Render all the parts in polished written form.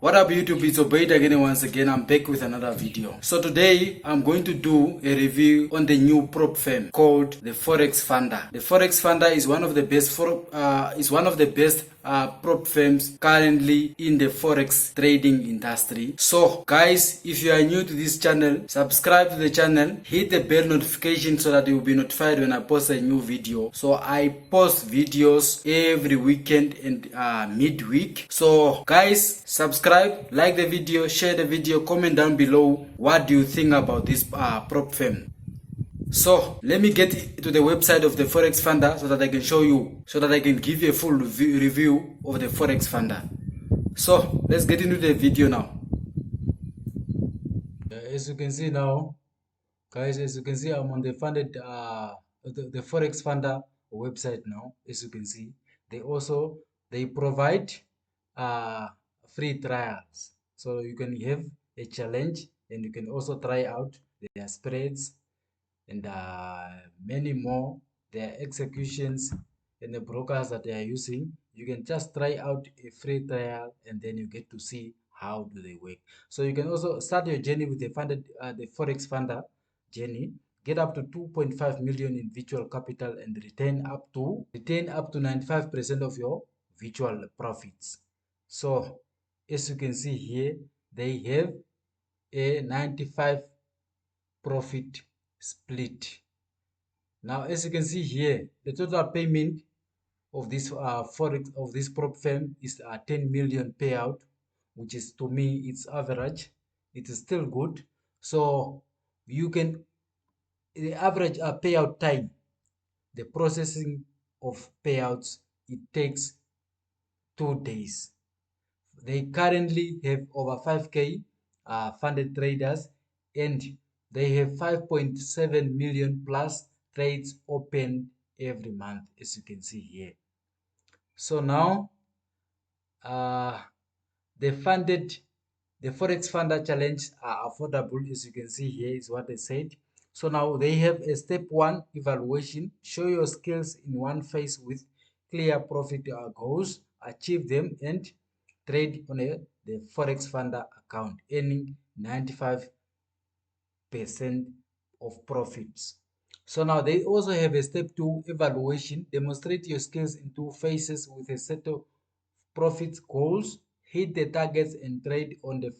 What up YouTube, it's Obeyed again. Once again I'm back with another video. So today I'm going to do a review on the new prop firm called the Forexfunder. The Forexfunder is one of the best prop firms currently in the forex trading industry. So guys, if you are new to this channel, subscribe to the channel, hit the bell notification so that you will be notified when I post a new video. So I post videos every weekend and midweek. So guys, subscribe, like the video, share the video, comment down below what do you think about this prop firm. So let me get to the website of the Forexfunder so that I can show you, so that I can give you a full review of the Forexfunder. So let's get into the video now. As you can see now, guys, as you can see, I'm on the the Forexfunder website now. As you can see, they provide free trials, so you can have a challenge and you can also try out their spreads and many more, their executions and the brokers that they are using. You can just try out a free trial and then you get to see how do they work. So you can also start your journey with the Forexfunder journey, get up to 2.5 million in virtual capital and retain up to 95% of your virtual profits. So as you can see here, they have a 95 profit split. Now as you can see here, the total payment of this prop firm is 10 million payout, which is, to me, it's average. It is still good. So you can, the average payout time, the processing of payouts, it takes 2 days. They currently have over 5k funded traders, and they have 5.7 million plus trades open every month, as you can see here. So now the Forexfunder challenge are affordable, as you can see here is what they said. So now they have a step 1 evaluation. Show your skills in one phase with clear profit goals, achieve them, and trade on the Forexfunder account, earning 95% of profits. So now they also have a step 2 evaluation. Demonstrate your skills in 2 phases with a set of profit goals, hit the targets, and trade on the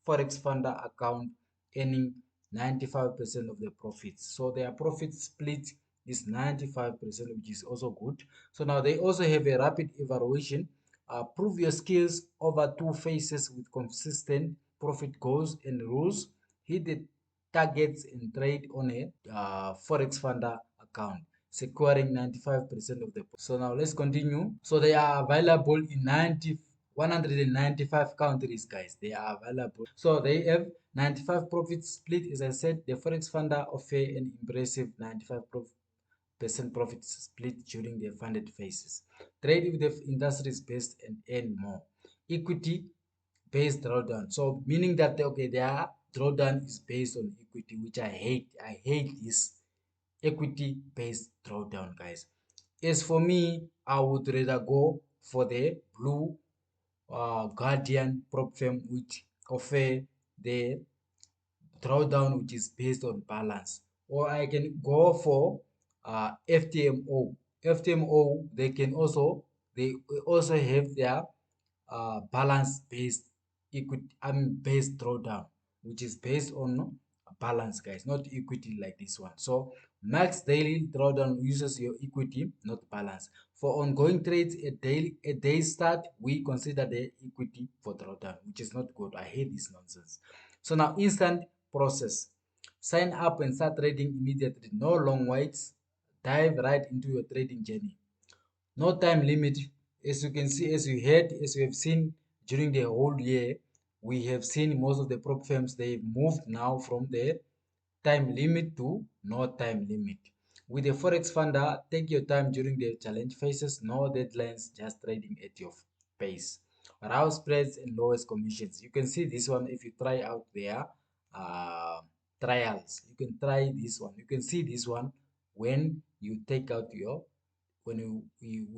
Forexfunder account, earning 95% of the profits. So their profit split is 95%, which is also good. So now they also have a rapid evaluation. Prove your skills over 2 phases with consistent profit goals and rules. Hit the targets and trade on a Forexfunder account, securing 95% of the. So now let's continue. So they are available in 195 countries, guys. They are available. So they have 95 profit split. As I said, the Forexfunder offer an impressive 95% profit split during the funded phases. Trade with the industry's best and earn more. Equity based drawdown. So meaning that their drawdown is based on equity, which I hate. I hate this equity based drawdown, guys. As for me, I would rather go for the blue Guardian prop firm, which offer the drawdown which is based on balance, or I can go for FTMO. FTMO, they also have their balance based equity, based drawdown, which is based on balance, guys, not equity like this one. So max daily drawdown uses your equity, not balance. For ongoing trades, a day start, we consider the equity for drawdown, which is not good. I hate this nonsense. So now instant process. Sign up and start trading immediately. No long waits. Dive right into your trading journey. No time limit. As you can see, as you have seen during the whole year, we have seen most of the prop firms, they've moved now from the time limit to no time limit. With the Forexfunder, take your time during the challenge phases. No deadlines, just trading at your pace. Rouse spreads and lowest commissions. You can see this one if you try out their trials. You can try this one. You can see this one when you take out your when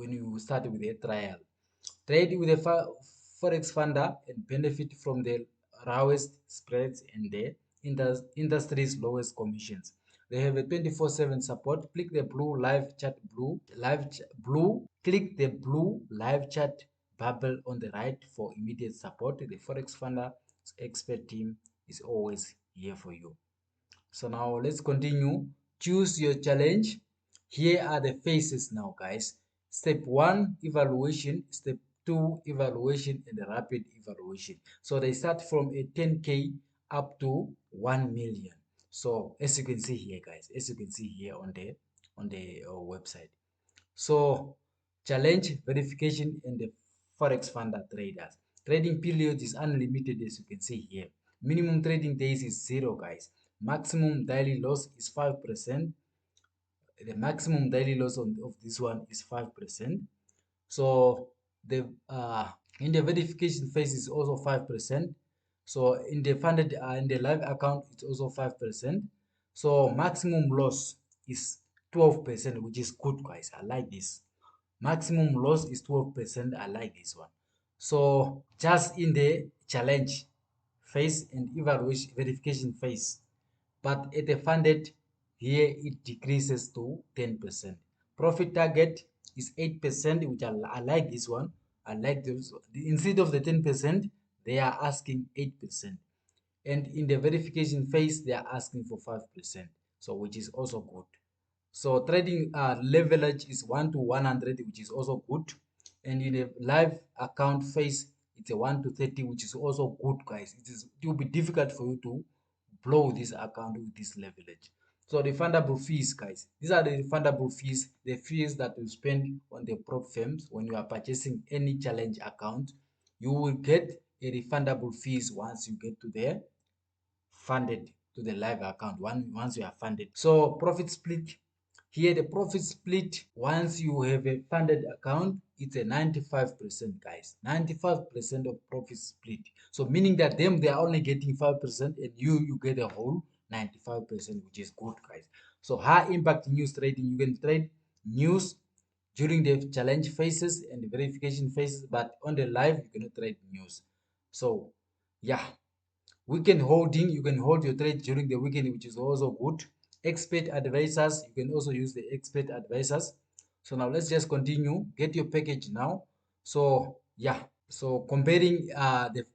you start with a trial. Trade with the Forexfunder and benefit from the lowest spreads and the industry's lowest commissions. They have a 24/7 support. Click the blue live chat click the blue live chat bubble on the right for immediate support. The Forexfunder expert team is always here for you. So now let's continue. Choose your challenge. Here are the phases now, guys. Step 1, evaluation. Step 2, evaluation, and the rapid evaluation. So they start from a 10K up to 1 million. So as you can see here, guys, as you can see here on the website. So challenge, verification, and the Forex funder traders. Trading period is unlimited, as you can see here. Minimum trading days is 0, guys. Maximum daily loss is 5%. The maximum daily loss of this one is 5%. So the in the verification phase is also 5%. So in the funded in the live account it's also 5%. So maximum loss is 12%, which is good, guys. I like this. Maximum loss is 12%. I like this one. So just in the challenge phase and evaluation verification phase, but at the funded here it decreases to 10%. Profit target is 8%, which I like this one. I like this. Instead of the 10%, they are asking 8%. And in the verification phase, they are asking for 5%. So which is also good. So trading leverage is 1 to 100, which is also good. And in a live account phase, it's a 1 to 30, which is also good, guys. It will be difficult for you to blow this account with this leverage. So the refundable fees, guys. These are the refundable fees, the fees that you spend on the prop firms when you are purchasing any challenge account. You will get a refundable fees once you get to there funded to the live account once you are funded. So profit split, here the profit split once you have a funded account, it's a 95%, guys. 95% of profit split. So meaning that they are only getting 5% and you get a whole 95%, which is good, guys. So high impact news trading, you can trade news during the challenge phases and the verification phases, but on the live you cannot trade news. So yeah, weekend holding, you can hold your trade during the weekend, which is also good. Expert advisors, you can also use the expert advisors. So now let's just continue. Get your package now. So yeah, so comparing the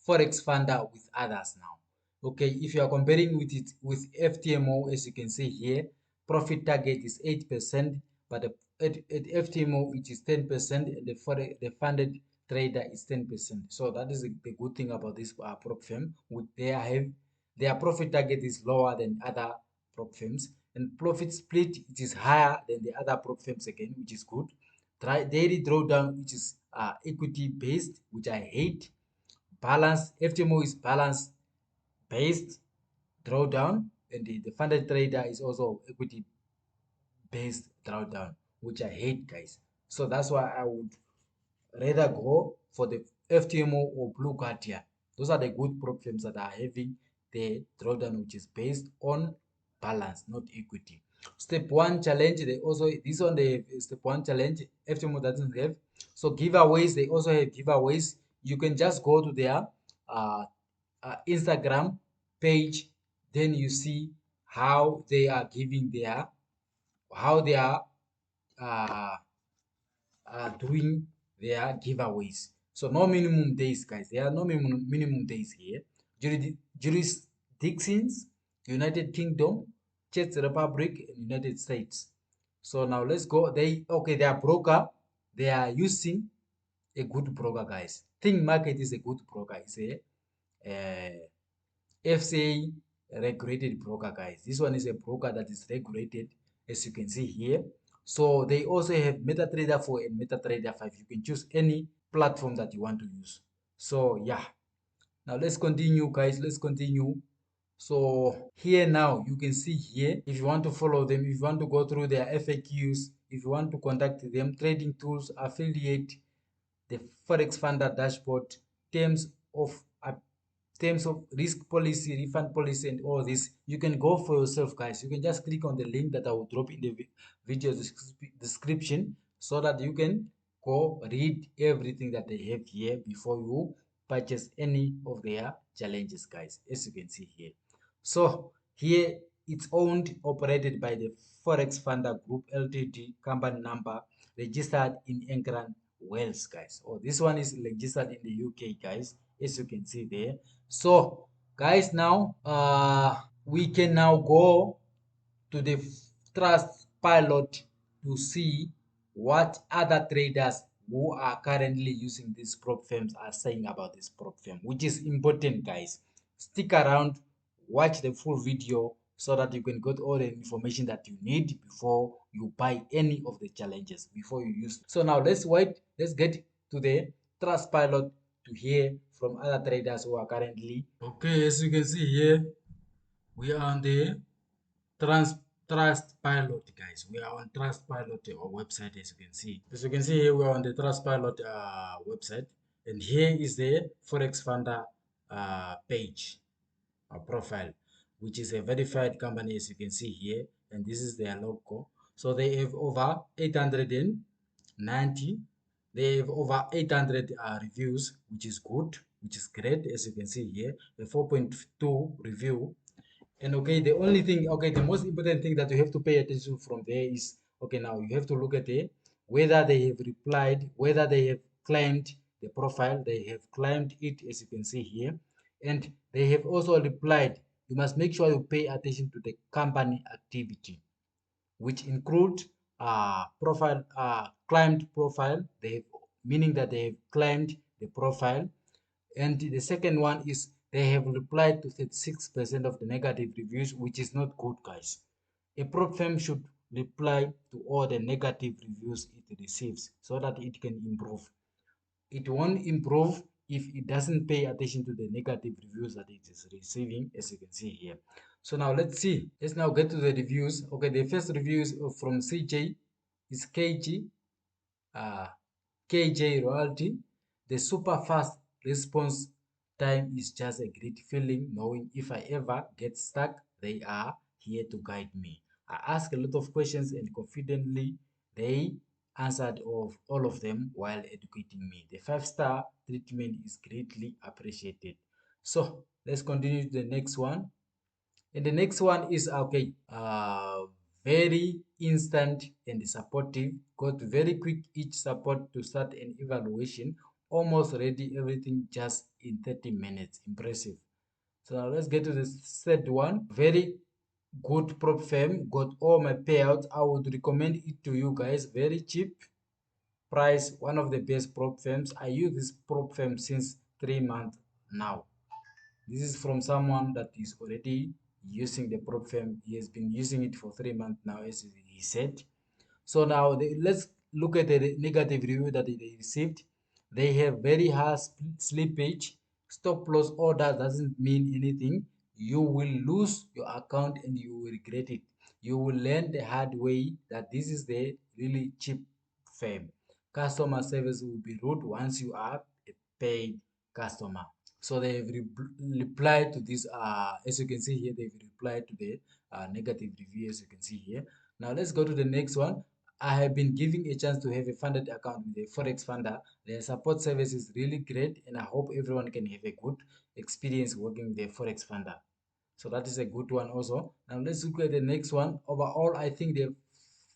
forex funder with others now. Okay, if you are comparing with it with FTMO, as you can see here, profit target is 8%, but at FTMO it is 10%, and the funded trader is 10%. So that is the good thing about this prop firm. With their profit target is lower than other prop firms, and profit split it is higher than the other prop firms again, which is good. Daily drawdown, which is equity based, which I hate. Balance, FTMO is balance based drawdown, and the funded trader is also equity based drawdown, which I hate, guys. So that's why I would rather go for the FTMO or Blue Guardian. Those are the good prop firms that are having the drawdown, which is based on balance, not equity. Step 1 challenge, they also, this one the step 1 challenge, FTMO doesn't have. So giveaways, they also have giveaways. You can just go to their Instagram page, then you see how they are giving their, how they are uh, doing their giveaways. So no minimum days, guys. There are no minimum days here. Jurisdictions, United Kingdom, Czech Republic, and United States. So now let's go. They are broker. They are using a good broker, guys. Think Market is a good broker. It's a FCA regulated broker, guys. This one is a broker that is regulated, as you can see here. So they also have MetaTrader 4 and MetaTrader 5. You can choose any platform that you want to use. So yeah, now let's continue, guys. Let's continue. So here now you can see here, if you want to follow them, if you want to go through their FAQs, if you want to contact them, trading tools, affiliate, the Forex Funder dashboard, terms of risk policy, refund policy, and all this, you can go for yourself, guys. You can just click on the link that I will drop in the video description so that you can go read everything that they have here before you purchase any of their challenges, guys, as you can see here. So here it's owned, operated by the Forexfunder Group Ltd, company number registered in England, Wales, guys. Oh, this one is registered in the UK, guys, as you can see there. So guys, now we can now go to the Trustpilot to see what other traders who are currently using these prop firms are saying about this prop firm, which is important, guys. Stick around, watch the full video so that you can get all the information that you need before you buy any of the challenges, before you use. So now let's get to the Trustpilot to hear from other traders who are currently. Okay, as you can see here, we are on the Trustpilot, guys. We are on Trustpilot website, as you can see. As you can see here, we are on the Trustpilot website, and here is the Forexfunder page or profile, which is a verified company, as you can see here, and this is their logo. So they have over 890. They have over 800 reviews, which is good, which is great, as you can see here. A 4.2 review. And okay, the only thing, okay, the most important thing that you have to pay attention from there is, okay, now you have to look at it, whether they have replied, whether they have claimed the profile, they have claimed it, as you can see here, and they have also replied. You must make sure you pay attention to the company activity, which include profile, claimed profile. They have, meaning that they have claimed the profile, and the second one is they have replied to 36% of the negative reviews, which is not good, guys. A prop firm should reply to all the negative reviews it receives so that it can improve. It won't improve if it doesn't pay attention to the negative reviews that it is receiving, as you can see here. So now let's see. Let's now get to the reviews. Okay, the first review is from CJ, is KG. KJ Royalty. The super fast response time is just a great feeling knowing if I ever get stuck, they are here to guide me. I ask a lot of questions and confidently they answered of all of them while educating me. The 5-star treatment is greatly appreciated. So let's continue to the next one. And the next one is okay, very instant and supportive. Got very quick each support to start an evaluation. Almost ready everything just in 30 minutes. Impressive. So now let's get to the third one. Very good prop firm. Got all my payouts. I would recommend it to you guys. Very cheap price. One of the best prop firms. I use this prop firm since 3 months now. This is from someone that is already using the prop firm. He has been using it for 3 months now, as he said. So now let's look at the negative review that they received. They have very high slippage. Stop loss order doesn't mean anything. You will lose your account and you will regret it. You will learn the hard way that this is the really cheap firm. Customer service will be rude once you are a paid customer. So they've replied to this, as you can see here, they've replied to the negative review, as you can see here. Now let's go to the next one. I have been giving a chance to have a funded account with the Forexfunder. Their support service is really great, and I hope everyone can have a good experience working with the Forexfunder. So that is a good one also. Now let's look at the next one. Overall, I think the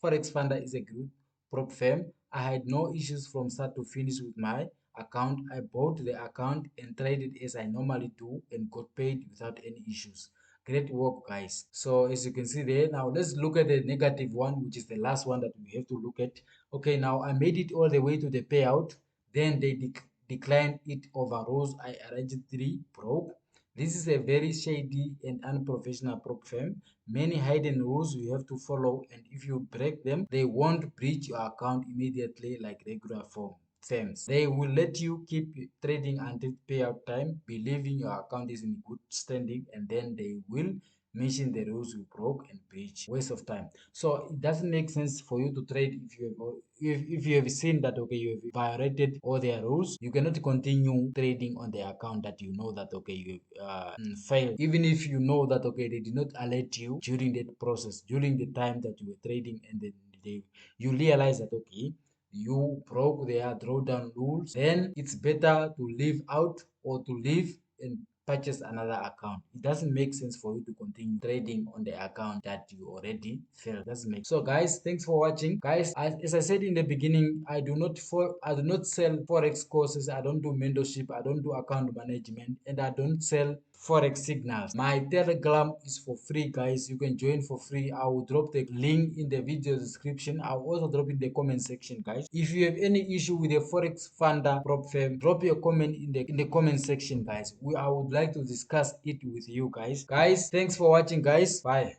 Forexfunder is a good prop firm. I had no issues from start to finish with my account. I bought the account and traded as I normally do and got paid without any issues. Great work, guys. So as you can see there, now let's look at the negative one, which is the last one that we have to look at. Okay, now I made it all the way to the payout. Then they declined it over rules I allegedly broke. This is a very shady and unprofessional prop firm. Many hidden rules you have to follow, and if you break them, they won't breach your account immediately like regular firms. They will let you keep trading until payout time, believing your account is in good standing, and then they will mention the rules you broke and breach. Waste of time. So it doesn't make sense for you to trade if you have seen that okay, you have violated all their rules. You cannot continue trading on the account that you know that okay, you failed, even if you know that okay, they did not alert you during that process, during the time that you were trading, and then you realize that okay, you broke their drawdown rules, then it's better to leave out or to leave and purchase another account. It doesn't make sense for you to continue trading on the account that you already failed. Doesn't make sense. So guys, thanks for watching. Guys, as I said in the beginning, I do not sell forex courses. I don't do mentorship. I don't do account management, and I don't sell forex signals. My telegram is for free, guys. You can join for free. I will drop the link in the video description. I'll also drop in the comment section, guys. If you have any issue with the forex funder prop firm, drop your comment in the comment section, guys. I would like to discuss it with you guys. Guys, thanks for watching, guys. Bye.